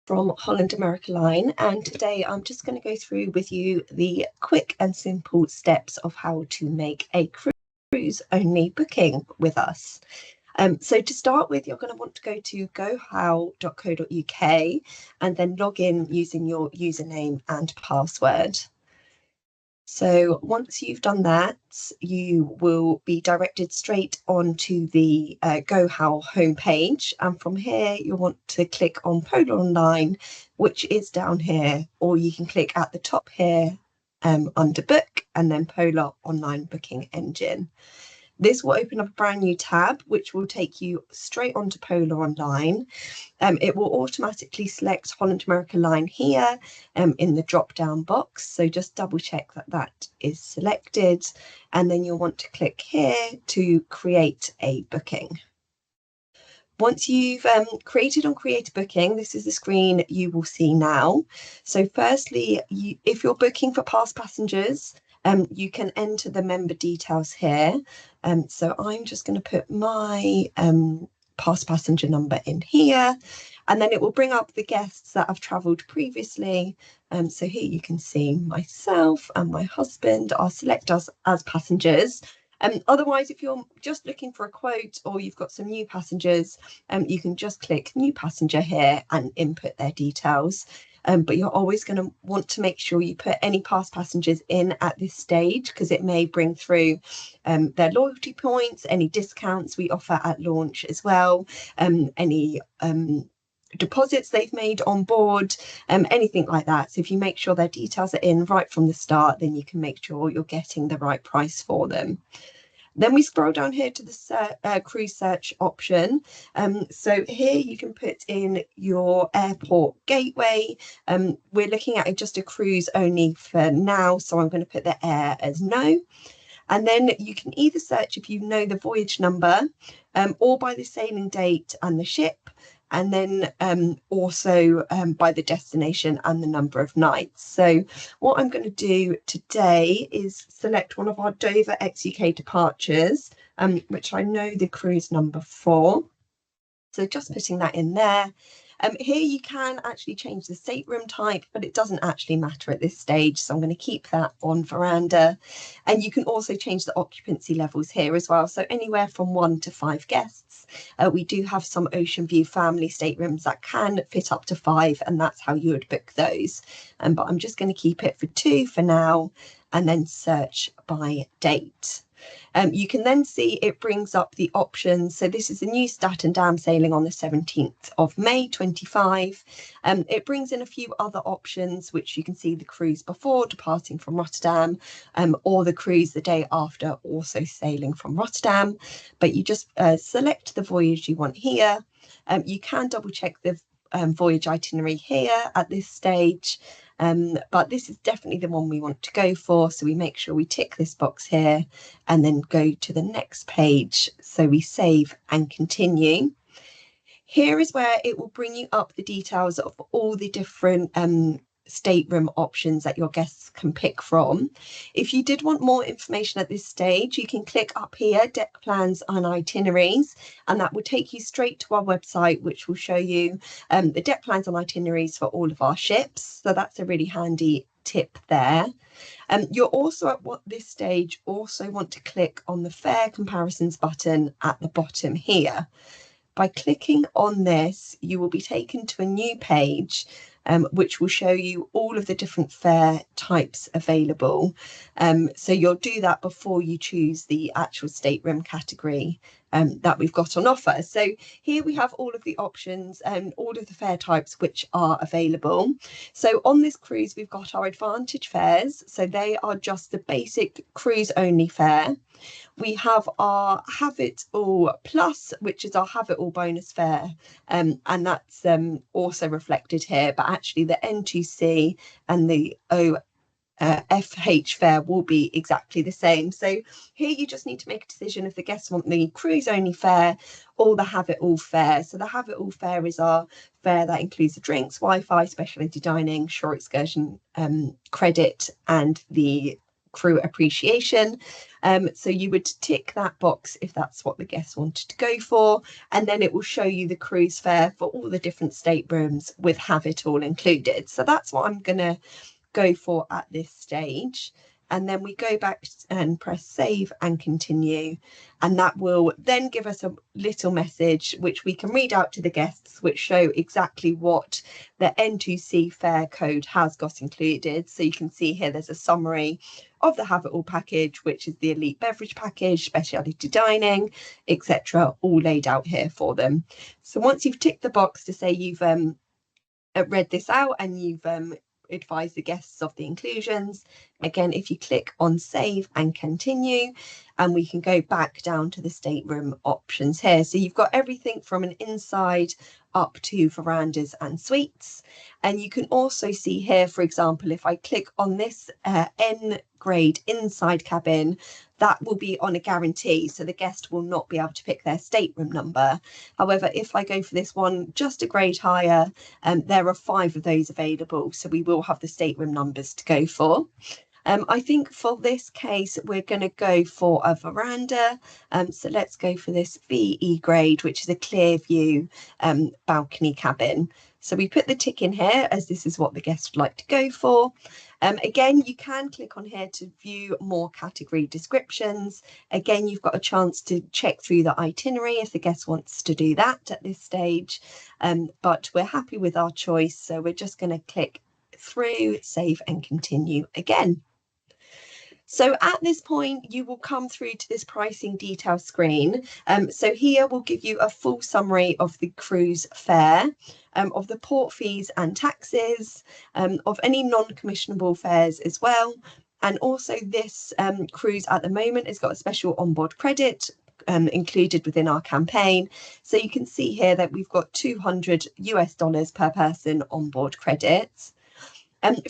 from Holland America Line, and today I'm just going to go through with you the quick and simple steps of how to make a cruise only booking with us. So to start with, you're going to want to go to gohow.co.uk and then log in using your username and password. So once you've done that, you will be directed straight onto the GoHow homepage. And from here, you'll want to click on Polar Online, which is down here, or you can click at the top here under Book and then Polar Online Booking Engine. This will open up a brand new tab, which will take you straight onto Polar Online. It will automatically select Holland America Line here in the drop-down box. So just double check that that is selected. And then you'll want to click here to create a booking. Once you've created on Create a Booking, this is the screen you will see now. So firstly, if you're booking for past passengers, you can enter the member details here. So I'm just going to put my past passenger number in here, and then it will bring up the guests that have travelled previously. So here you can see myself and my husband are selected as passengers. Otherwise, if you're just looking for a quote or you've got some new passengers, you can just click New Passenger here and input their details. But you're always going to want to make sure you put any past passengers in at this stage, because it may bring through their loyalty points, any discounts we offer at launch as well, any deposits they've made on board, anything like that. So if you make sure their details are in right from the start, then you can make sure you're getting the right price for them. Then we scroll down here to the cruise search option. So here you can put in your airport gateway. We're looking at just a cruise only for now, so I'm going to put the air as no. And then you can either search if you know the voyage number, or by the sailing date and the ship, and then also by the destination and the number of nights. So what I'm going to do today is select one of our Dover ex-UK departures, which I know the cruise number for. So just putting that in there. Here you can actually change the stateroom type, but it doesn't actually matter at this stage. So I'm going to keep that on veranda. And you can also change the occupancy levels here as well. So anywhere from 1 to 5 guests. We do have some ocean view family staterooms that can fit up to 5, and that's how you would book those. But I'm just going to keep it for 2 for now, and then search by date. You can then see it brings up the options. So this is the new Staten Dam sailing on the 17th of May 25. It brings in a few other options, which you can see the cruise before departing from Rotterdam, or the cruise the day after also sailing from Rotterdam. But you just select the voyage you want here. You can double check the voyage itinerary here at this stage. But this is definitely the one we want to go for. So we make sure we tick this box here and then go to the next page. So we save and continue. Here is where it will bring you up the details of all the different stateroom options that your guests can pick from. If you did want more information at this stage, you can click up here, deck plans and itineraries, and that will take you straight to our website, which will show you the deck plans and itineraries for all of our ships. So that's a really handy tip there. You're also at this stage also want to click on the fare comparisons button at the bottom here. By clicking on this, you will be taken to a new page, which will show you all of the different fare types available. So you'll do that before you choose the actual stateroom category that we've got on offer. So here we have all of the options and all of the fare types which are available. So on this cruise, we've got our Advantage fares. So they are just the basic cruise only fare. We have our Have It All Plus, which is our Have It All bonus fare, and that's also reflected here, but actually the N2C and the FH fare will be exactly the same. So here you just need to make a decision if the guests want the cruise only fare or the Have It All fare. So the Have It All fare is our fare that includes the drinks, Wi-Fi, specialty dining, shore excursion credit, and the crew appreciation. So you would tick that box if that's what the guest wanted to go for, and then it will show you the cruise fare for all the different staterooms with Have It All included. So that's what I'm going to go for at this stage. And then we go back and press save and continue, and that will then give us a little message which we can read out to the guests, which show exactly what the N2C fare code has got included. So you can see here there's a summary of the Have It All package, which is the elite beverage package, specialty dining, etc., all laid out here for them. So once you've ticked the box to say you've read this out and you've advise the guests of the inclusions. Again, if you click on save and continue, and we can go back down to the stateroom options here. So you've got everything from an inside up to verandas and suites. And you can also see here, for example, if I click on this N grade inside cabin, that will be on a guarantee, so the guest will not be able to pick their stateroom number. However, if I go for this one just a grade higher, there are 5 of those available, so we will have the stateroom numbers to go for. I think for this case, we're going to go for a veranda. So let's go for this VE grade, which is a clear view balcony cabin. So we put the tick in here as this is what the guest would like to go for. Again, you can click on here to view more category descriptions. Again, you've got a chance to check through the itinerary if the guest wants to do that at this stage. But we're happy with our choice, so we're just going to click through, save and continue again. So at this point, you will come through to this pricing detail screen. So here we'll give you a full summary of the cruise fare, of the port fees and taxes, of any non-commissionable fares as well. And also this cruise at the moment has got a special onboard credit included within our campaign. So you can see here that we've got $200 per person onboard credits.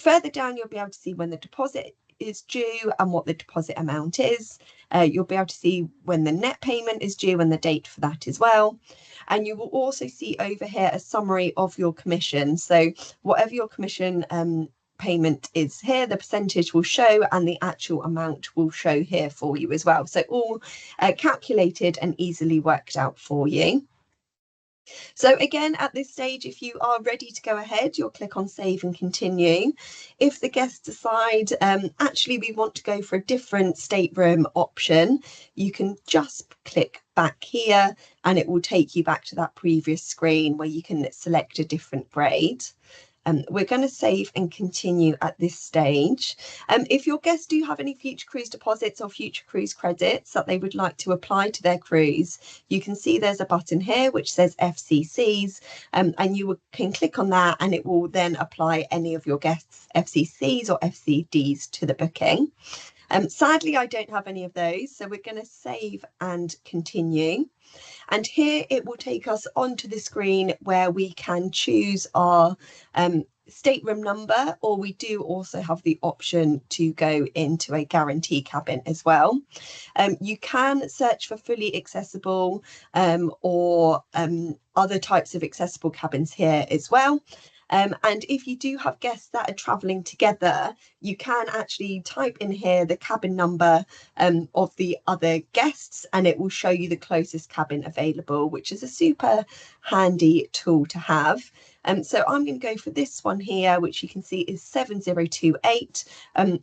Further down, you'll be able to see when the deposit is due and what the deposit amount is. You'll be able to see when the net payment is due and the date for that as well. And you will also see over here a summary of your commission. So whatever your commission payment is here, the percentage will show and the actual amount will show here for you as well. So all calculated and easily worked out for you. So again, at this stage, if you are ready to go ahead, you'll click on save and continue. If the guests decide, actually, we want to go for a different stateroom option, you can just click back here and it will take you back to that previous screen where you can select a different grade. We're going to save and continue at this stage. If your guests do have any future cruise deposits or future cruise credits that they would like to apply to their cruise, you can see there's a button here which says FCCs, and you can click on that and it will then apply any of your guests' FCCs or FCDs to the booking. Sadly, I don't have any of those, so we're going to save and continue. And here it will take us onto the screen where we can choose our stateroom number, or we do also have the option to go into a guarantee cabin as well. You can search for fully accessible or other types of accessible cabins here as well. And if you do have guests that are travelling together, you can actually type in here the cabin number of the other guests and it will show you the closest cabin available, which is a super handy tool to have. So I'm going to go for this one here, which you can see is 7028,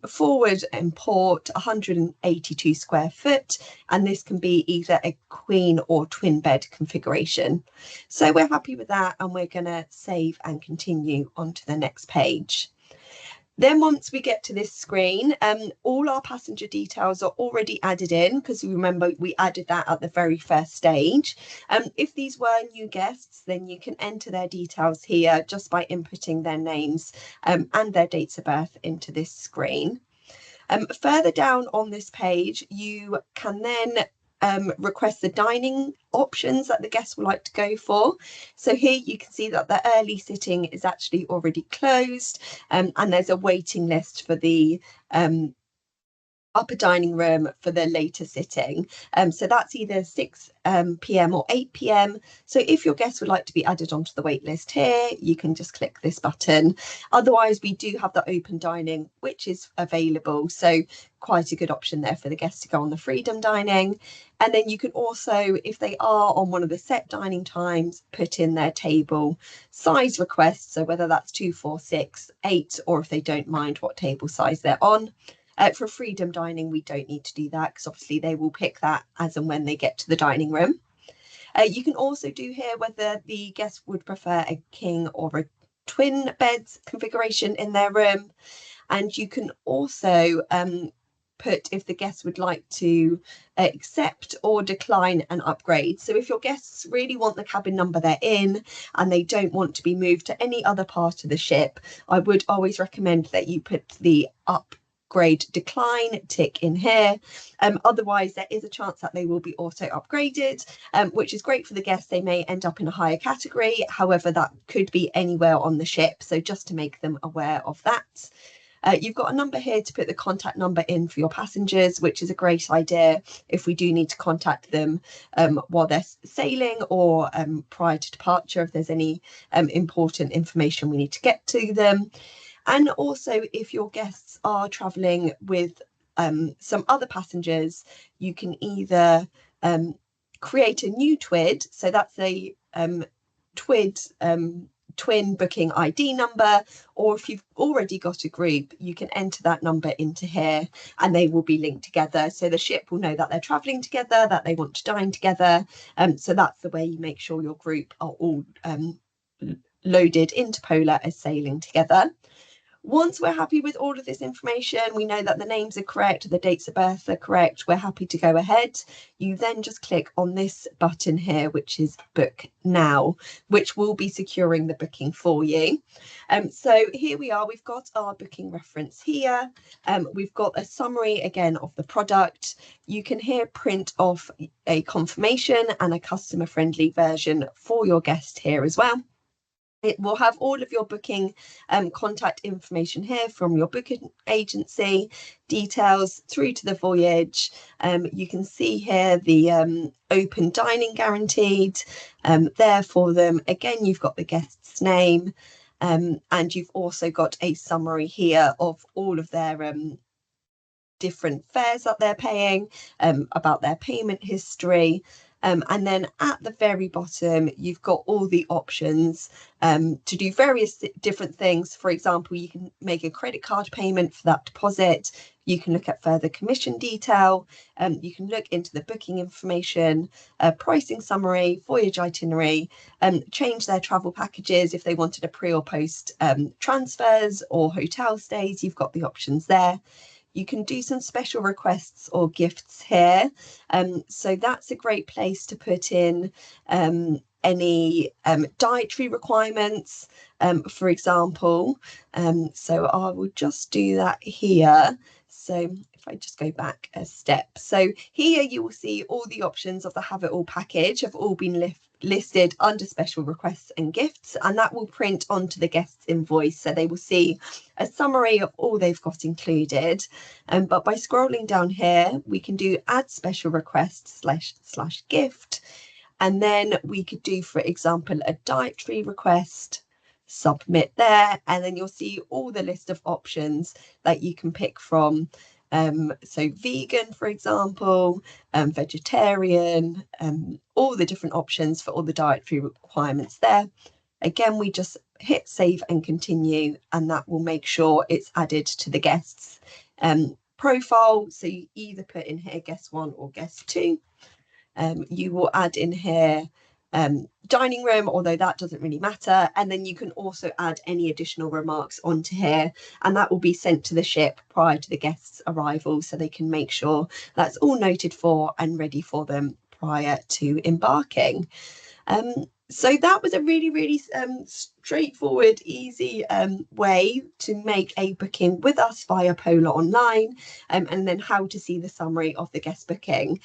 forward and port, 182 square foot, and this can be either a queen or twin bed configuration. So we're happy with that and we're going to save and continue on to the next page. Then once we get to this screen, all our passenger details are already added in because remember we added that at the very first stage. If these were new guests, then you can enter their details here just by inputting their names and their dates of birth into this screen. Further down on this page, you can then request the dining options that the guests would like to go for. So here you can see that the early sitting is actually already closed and there's a waiting list for the upper dining room for the later sitting. So that's either 6 p.m. or 8 p.m. So if your guests would like to be added onto the wait list here, you can just click this button. Otherwise, we do have the open dining, which is available. So quite a good option there for the guests to go on the freedom dining. And then you can also, if they are on one of the set dining times, put in their table size requests. So whether that's 2, 4, 6, 8, or if they don't mind what table size they're on. For freedom dining, we don't need to do that because obviously they will pick that as and when they get to the dining room. You can also do here whether the guest would prefer a king or a twin beds configuration in their room. And you can also put if the guests would like to accept or decline an upgrade. So if your guests really want the cabin number they're in and they don't want to be moved to any other part of the ship, I would always recommend that you put the upgrade decline tick in here. Otherwise, there is a chance that they will be auto upgraded, which is great for the guests. They may end up in a higher category. However, that could be anywhere on the ship. So just to make them aware of that. You've got a number here to put the contact number in for your passengers, which is a great idea if we do need to contact them while they're sailing or prior to departure, if there's any important information we need to get to them. And also, if your guests are travelling with some other passengers, you can either create a new TWID, so that's a TWID twin booking ID number, or if you've already got a group, you can enter that number into here and they will be linked together. So the ship will know that they're traveling together, that they want to dine together. So that's the way you make sure your group are all loaded into Polar as sailing together. Once we're happy with all of this information, we know that the names are correct, the dates of birth are correct, we're happy to go ahead. You then just click on this button here, which is Book Now, which will be securing the booking for you. So here we are, we've got our booking reference here. We've got a summary again of the product. You can here print off a confirmation and a customer friendly version for your guest here as well. It will have all of your booking contact information here from your booking agency, details through to the voyage. You can see here the open dining guaranteed there for them. Again, you've got the guest's name and you've also got a summary here of all of their different fares that they're paying, about their payment history. And then at the very bottom, you've got all the options to do various different things. For example, you can make a credit card payment for that deposit. You can look at further commission detail. You can look into the booking information, pricing summary, voyage itinerary, change their travel packages if they wanted a pre or post transfers or hotel stays. You've got the options there. You can do some special requests or gifts here. So that's a great place to put in any dietary requirements, for example. So I will just do that here. So if I just go back a step. So here you will see all the options of the Have It All package have all been listed under special requests and gifts, and that will print onto the guest's invoice. So they will see a summary of all they've got included. But by scrolling down here, we can do add special request / gift. And then we could do, for example, a dietary request, submit there, and then you'll see all the list of options that you can pick from. So vegan, for example, vegetarian, all the different options for all the dietary requirements there. Again, we just hit save and continue, and that will make sure it's added to the guest's profile. So you either put in here guest 1 or guest 2. You will add in here dining room, although that doesn't really matter. And then you can also add any additional remarks onto here, and that will be sent to the ship prior to the guest's arrival, so they can make sure that's all noted for and ready for them prior to embarking. So that was a really straightforward, easy way to make a booking with us via Polar Online, and then how to see the summary of the guest booking.